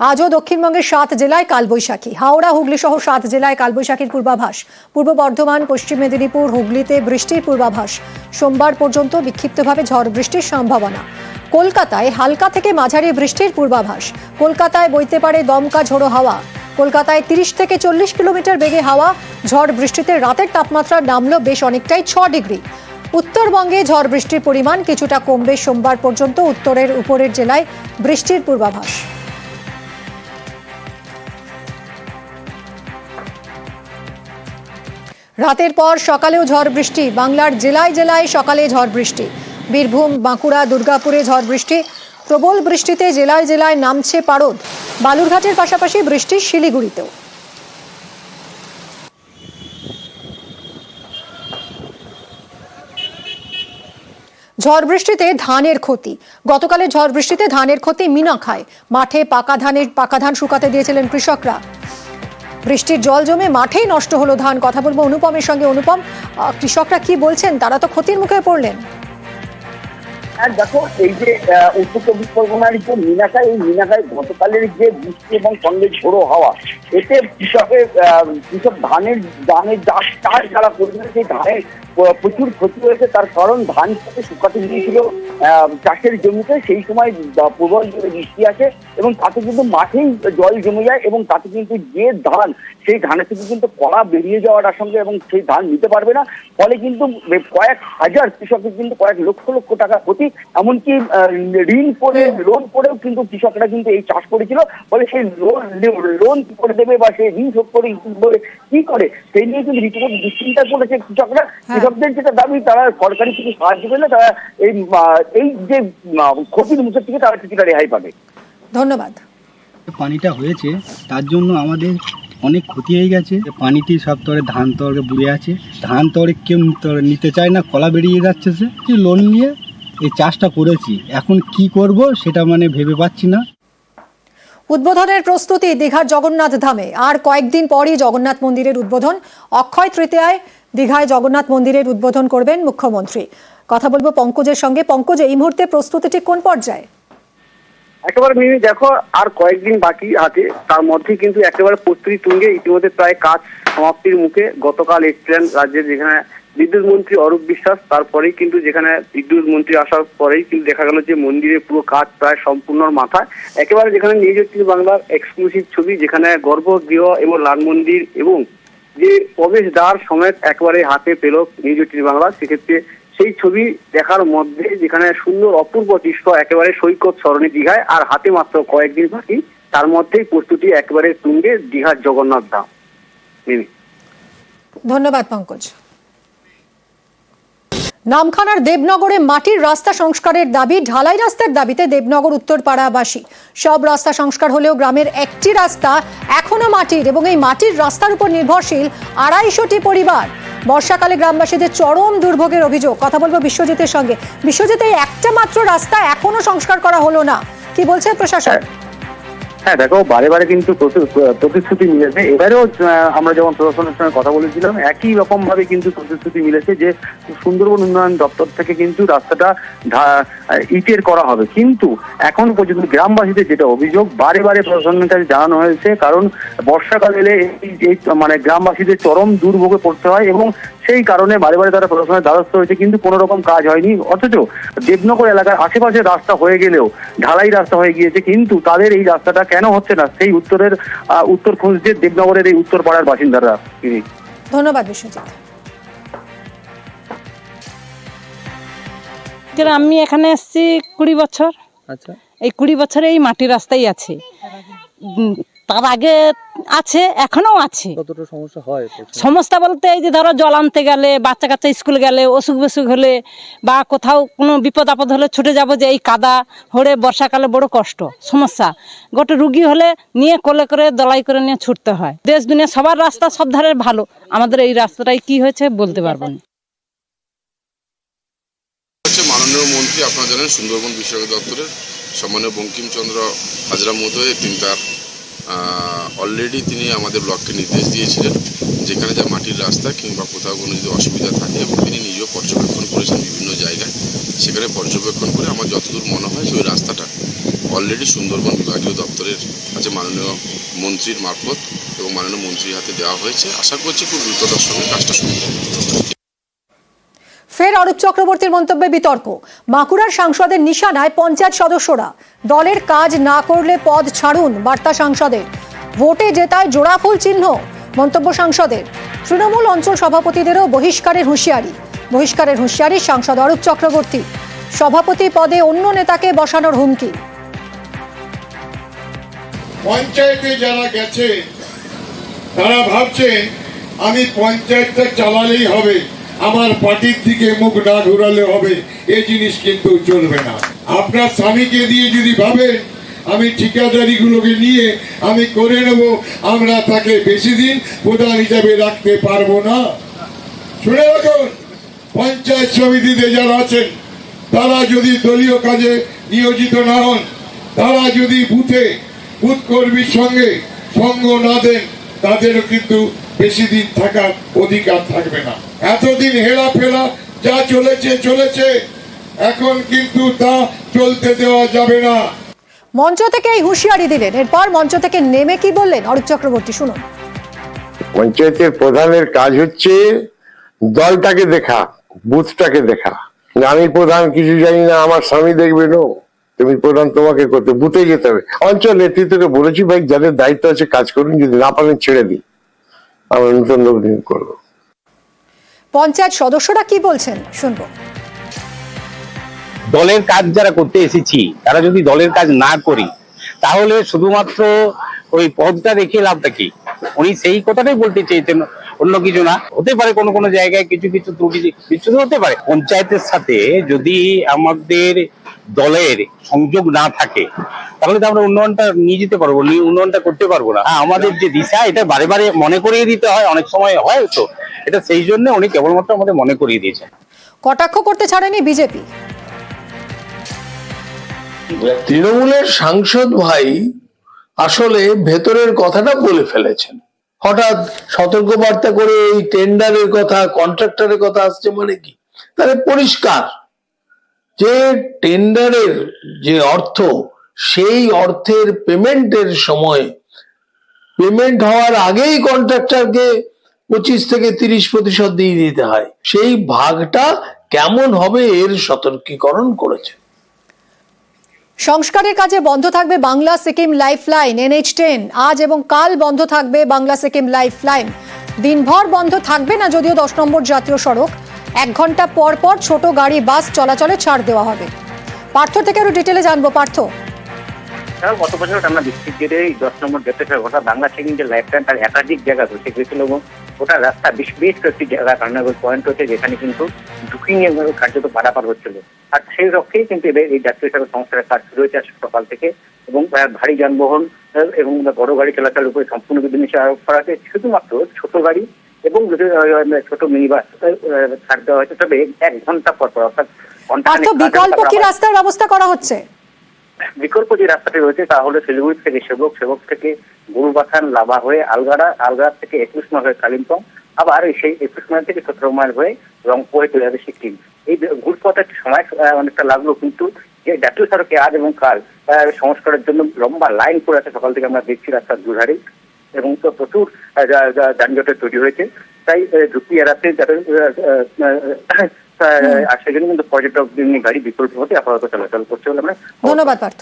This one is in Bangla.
আজও দক্ষিণবঙ্গের 7 জেলায় কালবৈশাখী। হাওড়া, হুগলি সহ 7 জেলায় কালবৈশাখীর পূর্বাভাস। পূর্ব বর্ধমান, পশ্চিম মেদিনীপুর, হুগলিতে বৃষ্টির পূর্বাভাস। সোমবার পর্যন্ত বিক্ষিপ্তভাবে ঝড় বৃষ্টির সম্ভাবনা। কলকাতায় হালকা থেকে মাঝারি বৃষ্টির পূর্বাভাস। কলকাতায় বইতে পারে দমকা ঝোড়ো হাওয়া। কলকাতায় 30 থেকে 40 কিলোমিটার বেগে হাওয়া। ঝড় বৃষ্টিতে রাতের তাপমাত্রা নামলো বেশ অনেকটাই 6 ডিগ্রি। উত্তরবঙ্গে ঝড় বৃষ্টির পরিমাণ কিছুটা কমবে সোমবার পর্যন্ত। উত্তরের উপরের জেলায় বৃষ্টির পূর্বাভাস। রাতের পর সকালেও ঝড় বৃষ্টি। বাংলার জেলায় জেলায় সকালে ঝড় বৃষ্টি। বীরভূম, বাঁকুড়া, দুর্গাপুরে ঝড় বৃষ্টি। প্রবল বৃষ্টিতে জেলায় জেলায় নামছে পারদ। বালুরঘাটের পাশাপাশি বৃষ্টি শিলিগুড়িতেও। ঝড় বৃষ্টিতে ধানের ক্ষতি। গতকালের ঝড় বৃষ্টিতে ধানের ক্ষতি মিনাখায়। মাঠে পাকা ধান শুকাতে দিয়েছিলেন কৃষকরা। বৃষ্টির জল জমে মাঠেই নষ্ট হলো ধান। কথা বলবো অনুপমের সঙ্গে। অনুপম, কৃষকরা কি বলছেন? তারা তো ক্ষতির মুখে পড়লেন। দেখো, এই যে উত্তর চব্বিশ পরগনার যে মিনাখায়, এই মিনাখায় গতকালের যে বৃষ্টি এবং সঙ্গে ঝোড়ো হাওয়া, এতে কৃষক ধানের চাষ যারা করবে সেই ধানের প্রচুর ক্ষতি হয়েছে। তার কারণ ধান খেতে শুকাতে দিয়েছিল চাষের জমিতে, সেই সময় প্রবল বৃষ্টি আসে এবং তাতে কিন্তু মাঠেই জল জমে যায় এবং তাতে কিন্তু যে ধান, সেই ধানের থেকে কিন্তু কড়া বেরিয়ে যাওয়ার আশঙ্কা এবং সেই ধান নিতে পারবে না। ফলে কিন্তু কয়েক হাজার কৃষকের কিন্তু কয়েক লক্ষ লক্ষ টাকা ক্ষতি। এমনকি লোন করেও কিন্তু কৃষকরা কিন্তু এই চাষ করেছিল। ফলে সেই লোন কি করে দেবে বা সেই ঋণ শোধ করে কি করে, সেই নিয়ে কিন্তু রীতিমতো দুশ্চিন্তা করেছে কৃষকরা। কৃষকদের যেটা দাবি, তারা সরকারি কিছু সাহায্য পেলে তারা এই যে ক্ষতির মুখের থেকে তারা কিছুটা রেহাই পাবে। ধন্যবাদ। পানিটা হয়েছে তার জন্য আমাদের অনেক ক্ষতি হয়ে গেছে। পানিতে সব তরে ধান তরে বুড়ে আছে। ধান তরে কেউ নিতে চায় না, কলা বেরিয়ে যাচ্ছে। সে লোন নিয়ে এই চাষটা করেছি, এখন কি করব সেটা ভেবে পাচ্ছি না। উদ্বোধনের প্রস্তুতি দীঘার জগন্নাথ ধামে। আর কয়েকদিন পরই জগন্নাথ মন্দিরের উদ্বোধন। অক্ষয় তৃতীয়ায় দীঘায় জগন্নাথ মন্দিরের উদ্বোধন করবেন মুখ্যমন্ত্রী। কথা বলবো পঙ্কজের সঙ্গে। পঙ্কজ, এই মুহূর্তে প্রস্তুতিটি কোন পর্যায়ে? একেবারে মিমি, দেখো আর কয়েকদিন বাকি হাতে, তার মধ্যে কিন্তু একেবারে প্রস্তুতি তুঙ্গে। ইতিমধ্যে প্রায় কাজ সমাপ্তির মুখে। গতকাল এসছিলেন রাজ্যের যেখানে বিদ্যুৎ মন্ত্রী অরূপ বিশ্বাস, তারপরেই কিন্তু যেখানে বিদ্যুৎ মন্ত্রী আসার পরেই কিন্তু দেখা গেল যে মন্দিরের পুরো কাজ প্রায় সম্পূর্ণ মাথায়। একেবারে যেখানে নিউজ 18 বাংলার এক্সক্লুসিভ ছবি, যেখানে গর্ভগৃহ এবং লাল মন্দির এবং যে প্রবেশদ্বার সমেত একেবারে হাতে পেল নিউজ 18 বাংলা। সেক্ষেত্রে সেই ছবি দেখার মধ্যে যেখানে সুন্দর অপূর্ব দৃশ্য, একেবারে সৈকত সরণি দীঘায়, আর হাতে মাত্র কয়েকদিন বাকি, তার মধ্যেই প্রস্তুতি একেবারে তুঙ্গে দীঘার জগন্নাথ ধাম। ধন্যবাদ পঙ্কজ। নামখানার দেবনগরে মাটির রাস্তা সংস্কারের দাবি। ঢালাই রাস্তার দাবিতে দেবনগর উত্তরপাড়াবাসী। সব রাস্তা সংস্কার হলেও গ্রামের একটি রাস্তা এখনো মাটির, এবং এই মাটির রাস্তার উপর নির্ভরশীল 250টি পরিবার। বর্ষাকালে গ্রামবাসীদের চরম দুর্ভোগের অভিযোগ। কথা বলবো বিশ্বজিতের সঙ্গে। বিশ্বজিৎ, এই একটা মাত্র রাস্তা এখনো সংস্কার করা হলো না, কি বলছে প্রশাসন? হ্যাঁ দেখো, বারে বারে কিন্তু প্রতিশ্রুতি মিলেছে। এবারেও আমরা যখন প্রশাসনের সঙ্গে কথা বলেছিলাম, একই রকম ভাবে কিন্তু প্রতিশ্রুতি মিলেছে যে সুন্দরবন উন্নয়ন দপ্তর থেকে কিন্তু রাস্তাটা ইটের করা হবে। কিন্তু এখন পর্যন্ত গ্রামবাসীদের যেটা অভিযোগ, বারে বারে প্রশাসনের কাছে জানানো হয়েছে, কারণ বর্ষাকাল এলে এই গ্রামবাসীদের চরম দুর্ভোগে পড়তে হয় এবং সেই কারণে বারে বারে তারা প্রশাসনের দ্বারস্থ হয়েছে, কিন্তু কোনো রকম কাজ হয়নি। অথচ দেবনগর এলাকার আশেপাশে রাস্তা হয়ে গেলেও, ঢালাই রাস্তা হয়ে গিয়েছে, কিন্তু তাদের এই রাস্তাটা কেন হচ্ছে না, সেই উত্তর খুঁজছে দেবনগরের এই উত্তর পাড়ার বাসিন্দারা। ধন্যবাদ বিশ্বজিৎ। আমি এখানে এসেছি 20 বছর। আচ্ছা, এই 20 বছরে এই মাটির রাস্তাই আছে। তার আগে আছে, এখনো আছে। কতটা সমস্যা হয়? সমস্যা বলতে এই যে ধরো জল আনতে গেলে, বাচ্চা কাচ্চা স্কুল গেলে, অসুখ বিসুখ হলে বা কোথাও কোনো বিপদ আপদ হলে ছুটে যাব, যে এই কাদা হরে বর্ষাকালে বড় কষ্ট সমস্যা। গোটে রুগী হলে নিয়ে কোলে করে দলাই করে নিয়ে ছুটতে হয়। দেশ দুনিয়া সবার রাস্তা সব ধারে ভালো, আমাদের এই রাস্তাটাই কি হয়েছে বলতে পারবো না। মাননীয় মন্ত্রী, আপনারা জানেন সুন্দরবন বিষয়ক দপ্তরের সম্মানীয় বঙ্কিমচন্দ্র হাজরা মহোদয় তিনি তার অলরেডি তিনি আমাদের ব্লককে নির্দেশ দিয়েছিলেন যেখানে যা মাটির রাস্তা কিংবা কোথাও কোনো যদি অসুবিধা থাকে, এবং তিনি নিজেও পর্যবেক্ষণ করেছেন বিভিন্ন জায়গায়। সেখানে পর্যবেক্ষণ করে আমার যতদূর মনে হয় যে ওই রাস্তাটা অলরেডি সুন্দরবন বিভাগীয় দপ্তরের কাছে মাননীয় মন্ত্রীর মারফত এবং মাননীয় মন্ত্রীর হাতে দেওয়া হয়েছে। আশা করছি খুব দ্রুততার সঙ্গে কাজটা শুরু হবে। ফের অরূপ চক্রবর্তীর মন্তব্যে বিতর্ক। বাঁকুড়ার সাংসদের নিশানায় পঞ্চায়েত সদস্যরা। দলের কাজ না করলে পদ ছাড়ুন বার্তা সাংসদের। ভোটে জেতায় জোড়াফুল চিহ্ন মন্তব্য সাংসদের। তৃণমূল অঞ্চল সভাপতিদেরও বহিষ্কারের হুঁশিয়ারি সাংসদ অরূপ চক্রবর্তী। সভাপতি পদে অন্য নেতাকে বসানোর হুমকি। পঞ্চায়েতে যারা গেছে তারা ভাবছে আমি পঞ্চায়েতটা চালালেই হবে, আমার পার্টির দিকে মুখ না ঘুরালে হবে। এই জিনিস কিন্তু চলবে না। আপনার স্বামীকে দিয়ে যদি ভাবেন আমি ঠিকাদারিগুলোকে নিয়ে আমি করে নেব, আমরা তাকে বেশি দিন প্রধান হিসাবে রাখতে পারবো না। শুনে রাখুন, পঞ্চায়েত সমিতিতে যারা আছেন তারা যদি দলীয় কাজে নিয়োজিত না হন, তারা যদি বুথ কর্মীর সঙ্গে সঙ্গ না দেন, তাদেরও কিন্তু বেশি দিন থাকার অধিকার থাকবে না। এতদিন হেলাফেলা যা চলেছে এখন কিন্তু তা চলতে দেওয়া যাবে না। মঞ্চ থেকে এই হুঁশিয়ারি দিলেন। এরপর মঞ্চ থেকে নেমে কি বললেন অরূপ চক্রবর্তী, শুনুন। পঞ্চায়েতের প্রধানের কাজ হচ্ছে দলটাকে দেখা, বুথটাকে দেখা। আমি প্রধান কিছু জানি না, আমার স্বামী দেখবে। নো, তুমি প্রধান, তোমাকে করতে বুথে যেতে হবে। অঞ্চল নেতৃত্বকে বলেছি ভাই যাদের দায়িত্ব আছে কাজ করুন, যদি না পারেন ছেড়ে দিন, আমরা নতুন লোক নিয়োগ করবো। পঞ্চায়েত সদস্যরা কি বলছেন শুনবো। দলের কাজ যারা করতে এসেছি তারা যদি দলের কাজ না করি তাহলে শুধুমাত্র ওই পদটা রেখে লাভটা কি? উনি সেই কথাটাই বলতে চেয়েছেন, অন্য কিছু না। হতে পারে কোনো কোনো জায়গায় কিছু ত্রুটি বিচ্ছুত হতে পারে। পঞ্চায়েতের সাথে যদি আমাদের দলের সংযোগ না থাকে তাহলে তো আমরা উন্নয়নটা নিয়ে যেতে পারবো, উন্নয়নটা করতে পারবো না। আমাদের যে দিশা, এটা বারে বারে মনে করিয়ে দিতে হয়, অনেক সময় হয় তো এটা, সেই জন্য উনি কেবলমাত্র আমাদের মনে করিয়ে দিয়েছেন। কটাক্ষ করতে ছাড়েনি বিজেপি। তৃণমূলের সাংসদ ভাই আসলে ভেতরের কথাটা বলে ফেলেছেন। হঠাৎ সতর্কবার্তা করে এই টেন্ডারের কথা, কন্ট্রাক্টরের কথা আসছে মানে কি? তাহলে পরিষ্কার যে টেন্ডারের যে অর্থ, সেই অর্থের পেমেন্টের সময়, পেমেন্ট হওয়ার আগেই কন্ট্রাক্টরকে 25 থেকে 30% দিয়ে দিতে হয়। সেই ভাগটা কেমন হবে এর সতর্কীকরণ করেছে। সংস্কারের কাজে বন্ধ থাকবে বাংলা সিকিম লাইফলাইন NH10। আজ এবং কাল বন্ধ থাকবে বাংলা সিকিম লাইফলাইন। দিনভর বন্ধ থাকবে না যদিও 10 নম্বর জাতীয় সড়ক। 1 ঘন্টা পর পর ছোট গাড়ি, বাস চলাচলে ছাড় দেওয়া হবে। পার্থ থেকে আরো ডিটেলে জানবো। পার্থ, গত বছর আমরা বৃষ্টির জেরে 10 নম্বর জাতীয় সড়ক ওটা বাংলা সিকিম যে লাইফলাইন তার একাধিক জায়গা ধসে গেছিল এবং ওটা রাস্তা বেশ কয়েকটি জায়গা কারণেবল পয়েন্ট হচ্ছে যেখানে কিন্তু ঝুঁকি নিয়ে কার্যত পারাপার হচ্ছিল। আর সেই লক্ষ্যেই কিন্তু এবার এই জাতীয় সড়ক সংস্কারের কাজ শুরু হয়েছে সকাল থেকে, এবং ভারী যানবাহন এবং বড় গাড়ি চলাচলের উপরে সম্পূর্ণ বিধিনিষেধ আরোপ করা হয়েছে। শুধুমাত্র ছোট গাড়ি এবং ছোট মিনি বাস ছাড় দেওয়া হয়েছে, তবে 1 ঘন্টা পর পর, অর্থাৎ বিকল্প কি রাস্তার ব্যবস্থা করা হচ্ছে? বিকল্প যে রাস্তাটি রয়েছে তা হলো শিলিগুড়ি থেকে সেবক থেকে গুরুবাথান, লাভা হয়ে আলগাড়া থেকে 21 মাইল হয়ে কালিম্পং, আবার সেই 21 মাইল থেকে 17 মাইল হয়ে রংপুর হয়ে চলে যাবে সিকিম। এই ঘুরপথের সময় অনেকটা লাগলো, কিন্তু যে জাতীয় সড়কে আজ এবং কাল সংস্কারের জন্য লম্বা লাইন পড়ে আছে। সকাল থেকে আমরা দেখছি রাস্তার দুধারে, এবং তো প্রচুর যানজটের তৈরি হয়েছে। তাই ঝুঁকি এড়াতে আর সেজন্য কিন্তু পর্যটক গাড়ি বিকল্প হতে আপাতত চলাচল করছে বলে আমরা। ধন্যবাদ পার্থ।